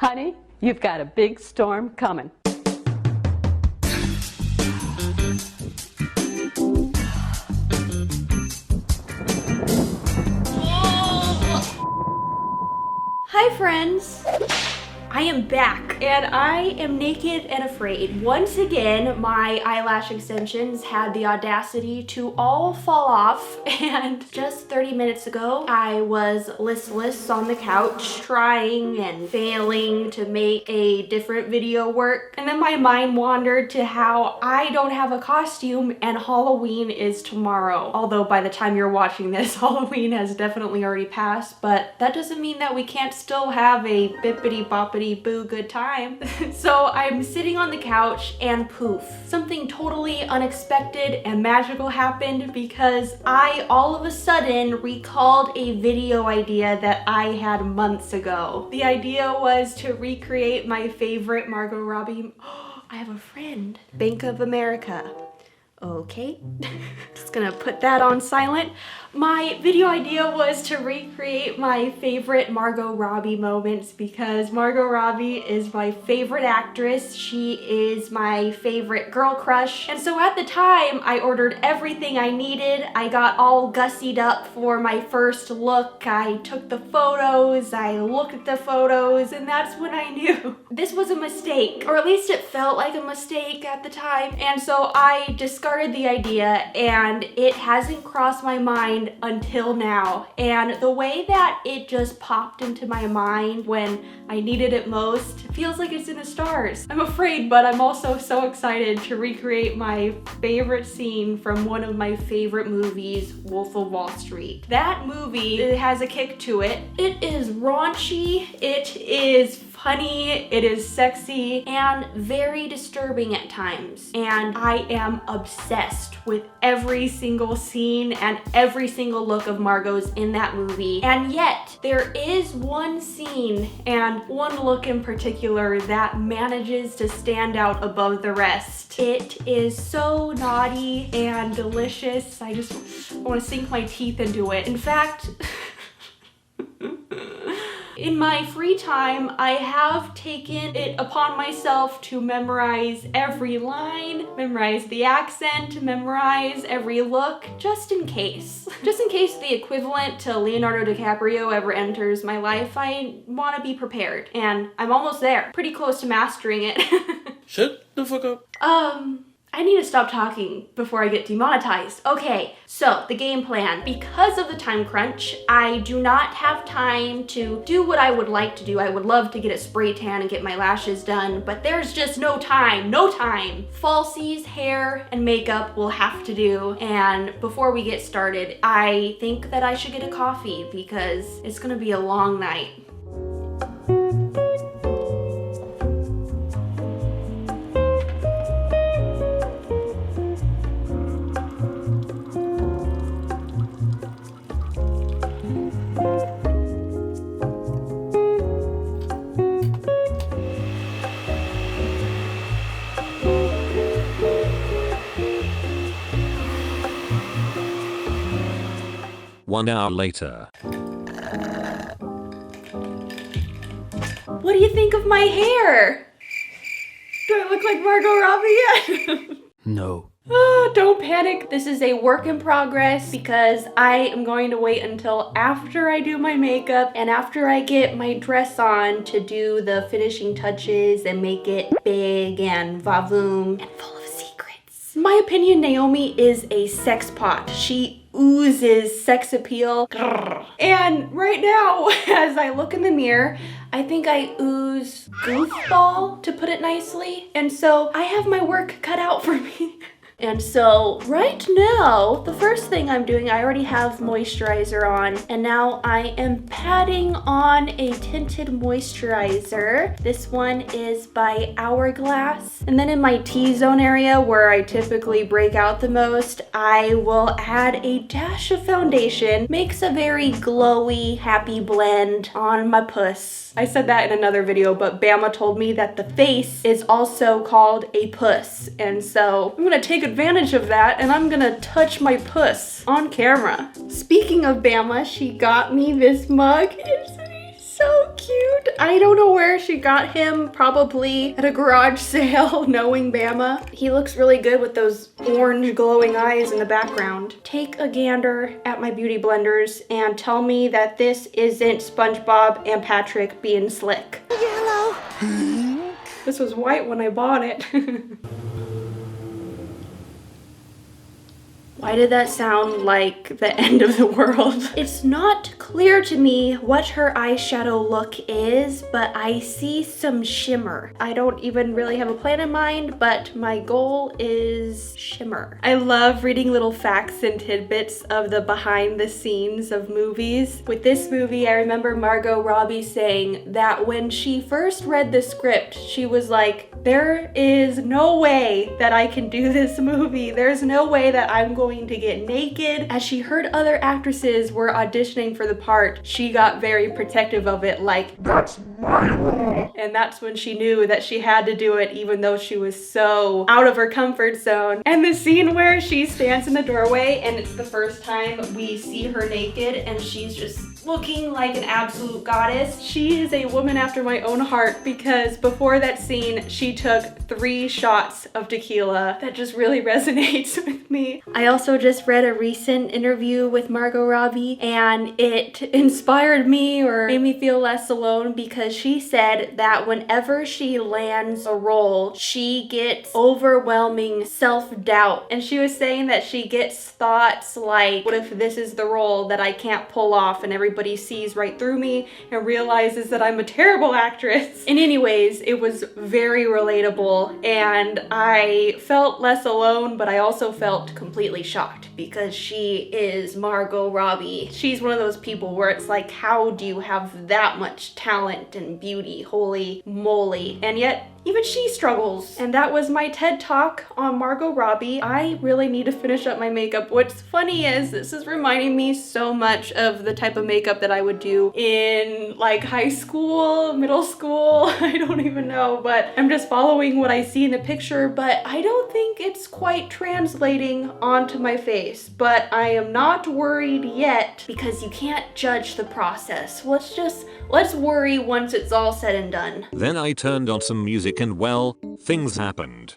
Honey, you've got a big storm coming. Hi friends! I am back and I am naked and afraid. Once again, my eyelash extensions had the audacity to all fall off, and just 30 minutes ago, I was listless on the couch trying and failing to make a different video work. And then my mind wandered to how I don't have a costume and Halloween is tomorrow. Although by the time you're watching this, Halloween has definitely already passed, but that doesn't mean that we can't still have a bippity boppity boo good time. So I'm sitting on the couch and poof, something totally unexpected and magical happened because I all of a sudden recalled a video idea that I had months ago. The idea was to recreate my favorite Margot Robbie. I have a friend. Bank of America. Okay, just gonna put that on silent. My video idea was to recreate my favorite Margot Robbie moments because Margot Robbie is my favorite actress. She is my favorite girl crush. And so at the time, I ordered everything I needed. I got all gussied up for my first look. I took the photos, I looked at the photos, and that's when I knew this was a mistake, or at least it felt like a mistake at the time. And so I discarded the idea and it hasn't crossed my mind until now. And the way that it just popped into my mind when I needed it most feels like it's in the stars. I'm afraid, but I'm also so excited to recreate my favorite scene from one of my favorite movies, Wolf of Wall Street. That movie, it has a kick to it. It is raunchy, it is funny, it is sexy, and very disturbing at times. And I am obsessed with every single scene and every single look of Margot's in that movie. And yet, there is one scene and one look in particular that manages to stand out above the rest. It is so naughty and delicious. I just want to sink my teeth into it. In fact, in my free time, I have taken it upon myself to memorize every line, memorize the accent, memorize every look, just in case. Just in case the equivalent to Leonardo DiCaprio ever enters my life, I want to be prepared. And I'm almost there. Pretty close to mastering it. Shut the fuck up. I need to stop talking before I get demonetized. Okay, so the game plan. Because of the time crunch, I do not have time to do what I would like to do. I would love to get a spray tan and get my lashes done, but there's just no time, no time. Falsies, hair, and makeup will have to do. And before we get started, I think that I should get a coffee because it's gonna be a long night. One hour later. What do you think of my hair? Do I look like Margot Robbie yet? No. Don't panic. This is a work in progress because I am going to wait until after I do my makeup and after I get my dress on to do the finishing touches and make it big and vavoom and full of secrets. In my opinion, Naomi is a sex pot. She oozes sex appeal. And right now, as I look in the mirror, I think I ooze goofball, to put it nicely. And so I have my work cut out for me. And so right now, the first thing I'm doing, I already have moisturizer on, and now I am patting on a tinted moisturizer. This one is by Hourglass. And then in my T-zone area where I typically break out the most, I will add a dash of foundation. Makes a very glowy, happy blend on my puss. I said that in another video, but Bama told me that the face is also called a puss. And so I'm gonna take advantage of that and I'm gonna touch my puss on camera. Speaking of Bama, she got me this mug. It's so so cute. I don't know where she got him, probably at a garage sale, knowing Bama. He looks really good with those orange glowing eyes in the background. Take a gander at my beauty blenders and tell me that this isn't SpongeBob and Patrick being slick. Yellow. This was white when I bought it. Why did that sound like the end of the world? It's not clear to me what her eyeshadow look is, but I see some shimmer. I don't even really have a plan in mind, but my goal is shimmer. I love reading little facts and tidbits of the behind the scenes of movies. With this movie, I remember Margot Robbie saying that when she first read the script, she was like, there is no way that I can do this movie. There's no way that I'm going to get naked. As she heard other actresses were auditioning for the part, she got very protective of it, like, that's my role. And that's when she knew that she had to do it, even though she was so out of her comfort zone. And the scene where she stands in the doorway and it's the first time we see her naked and she's just looking like an absolute goddess. She is a woman after my own heart because before that scene, she took 3 shots of tequila. That just really resonates with me. I also just read a recent interview with Margot Robbie and it inspired me or made me feel less alone because she said that whenever she lands a role, she gets overwhelming self-doubt. And she was saying that she gets thoughts like, what if this is the role that I can't pull off and everybody sees right through me and realizes that I'm a terrible actress. And anyways, it was very relatable and I felt less alone, but I also felt completely shocked because she is Margot Robbie. She's one of those people where it's like, how do you have that much talent and beauty? Holy moly. And yet, even she struggles. And that was my TED Talk on Margot Robbie. I really need to finish up my makeup. What's funny is this is reminding me so much of the type of makeup that I would do in like high school, middle school, I don't even know, but I'm just following what I see in the picture, but I don't think it's quite translating onto my face. But I am not worried yet because you can't judge the process. Let's worry once it's all said and done. Then I turned on some music and well, things happened.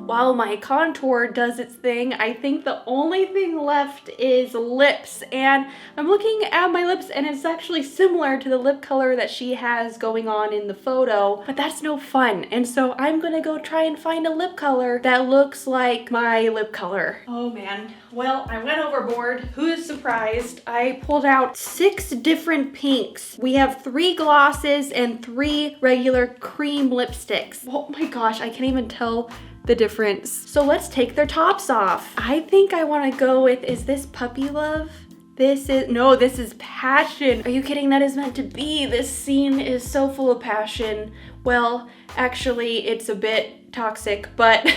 While my contour does its thing, I think the only thing left is lips. And I'm looking at my lips and it's actually similar to the lip color that she has going on in the photo, but that's no fun. And so I'm gonna go try and find a lip color that looks like my lip color. Oh man. Well, I went overboard. Who's surprised? I pulled out 6 different pinks. We have 3 glosses and 3 regular cream lipsticks. Oh my gosh, I can't even tell the difference. So let's take their tops off. I think I want to go with, is this Puppy Love? This is Passion. Are you kidding? That is meant to be. This scene is so full of passion. Well, actually, it's a bit toxic, but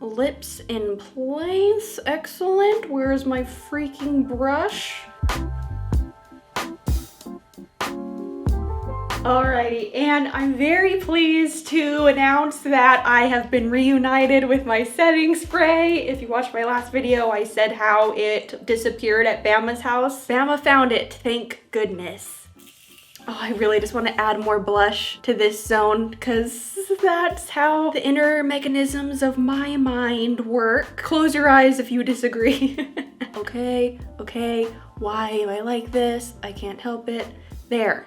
lips in place. Excellent. Where's my freaking brush? Alrighty, and I'm very pleased to announce that I have been reunited with my setting spray. If you watched my last video, I said how it disappeared at Bama's house. Bama found it, thank goodness. Oh, I really just want to add more blush to this zone because that's how the inner mechanisms of my mind work. Close your eyes if you disagree. Okay, why am I like this? I can't help it. There.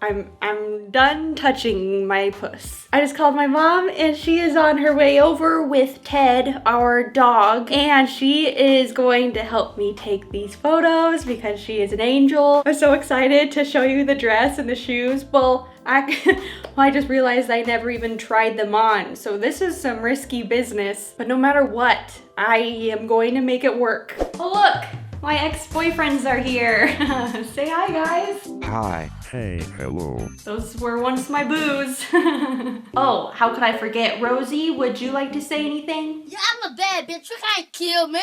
I'm done touching my puss. I just called my mom and she is on her way over with Ted, our dog, and she is going to help me take these photos because she is an angel. I'm so excited to show you the dress and the shoes. Well, I just realized I never even tried them on, so this is some risky business, but no matter what, I am going to make it work. Oh look! My ex-boyfriends are here. Say hi, guys. Hi. Hey. Hello. Those were once my boos. Oh, how could I forget? Rosie, would you like to say anything? Yeah, I'm a bad bitch. You can't kill me.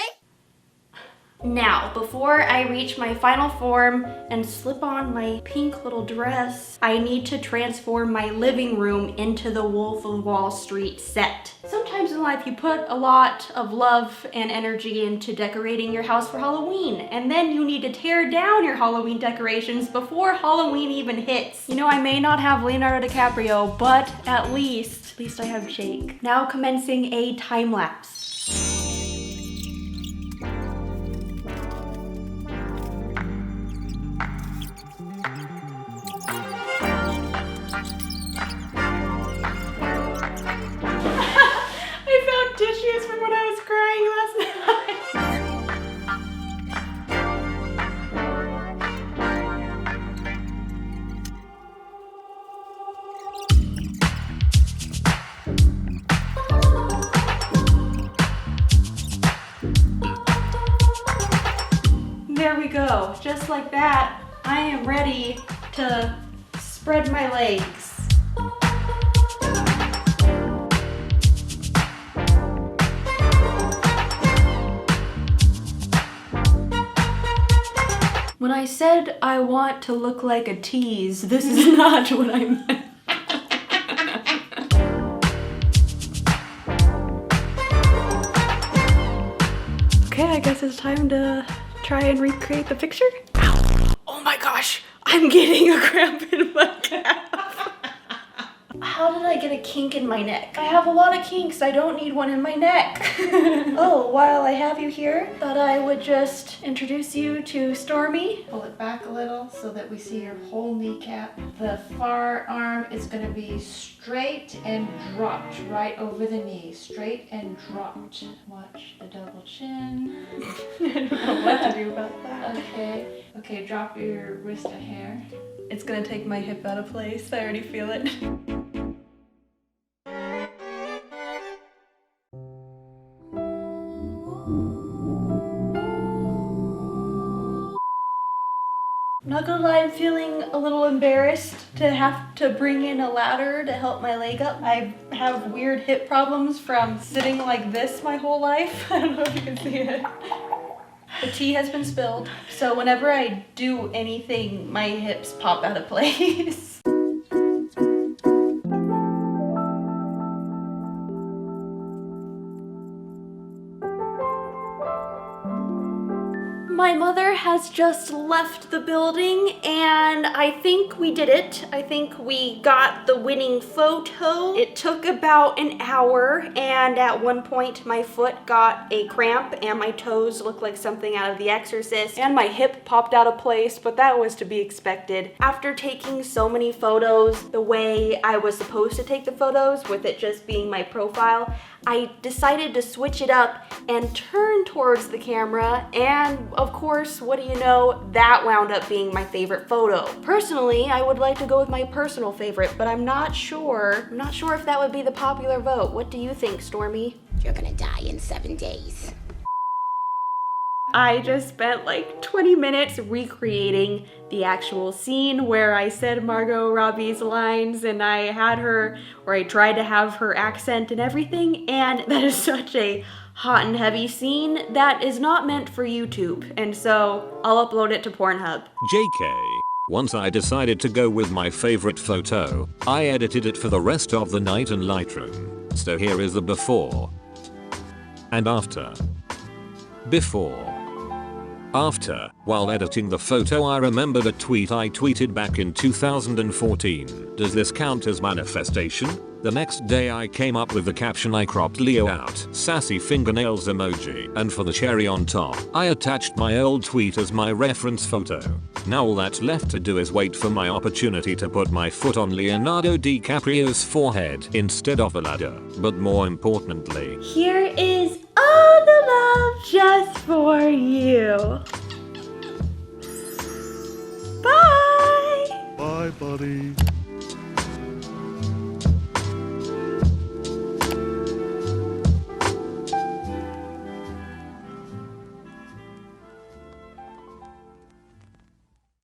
Now, before I reach my final form and slip on my pink little dress, I need to transform my living room into the Wolf of Wall Street set. Sometimes in life you put a lot of love and energy into decorating your house for Halloween, and then you need to tear down your Halloween decorations before Halloween even hits. You know, I may not have Leonardo DiCaprio, but at least I have Jake. Now commencing a time lapse. Tissues from when I was crying last night. There we go. Just like that, I am ready to spread my legs. When I said I want to look like a tease, this is not what I meant. Okay, I guess it's time to try and recreate the picture. Oh my gosh, I'm getting a cramp in my calf. How did I get a kink in my neck? I have a lot of kinks, I don't need one in my neck. Oh, while I have you here, thought I would just introduce you to Stormy. Pull it back a little so that we see your whole kneecap. The far arm is going to be straight and dropped right over the knee. Straight and dropped. Watch the double chin. I don't know what to do about that. Okay, drop your wrist a hair. It's gonna take my hip out of place, I already feel it. Not gonna lie, I'm feeling a little embarrassed to have to bring in a ladder to help my leg up. I have weird hip problems from sitting like this my whole life. I don't know if you can see it. The tea has been spilled, so whenever I do anything, my hips pop out of place. My mother has just left the building and I think we did it. I think we got the winning photo. It took about an hour and at one point my foot got a cramp and my toes looked like something out of The Exorcist and my hip popped out of place, but that was to be expected. After taking so many photos the way I was supposed to take the photos, with it just being my profile, I decided to switch it up and turn towards the camera, and of course, what do you know, that wound up being my favorite photo. Personally, I would like to go with my personal favorite, but I'm not sure if that would be the popular vote. What do you think, Stormy? You're gonna die in 7 days. I just spent like 20 minutes recreating the actual scene where I said Margot Robbie's lines and I had her, or I tried to have her accent and everything, and that is such a hot and heavy scene that is not meant for YouTube, and so I'll upload it to Pornhub. JK. Once I decided to go with my favorite photo, I edited it for the rest of the night in Lightroom. So here is the before and after. Before. After, while editing the photo, I remembered a tweet I tweeted back in 2014. Does this count as manifestation? The next day I came up with the caption I cropped Leo out, sassy fingernails emoji, and for the cherry on top, I attached my old tweet as my reference photo. Now all that's left to do is wait for my opportunity to put my foot on Leonardo DiCaprio's forehead instead of the ladder. But more importantly, here is all the love just for you. Bye! Bye, buddy.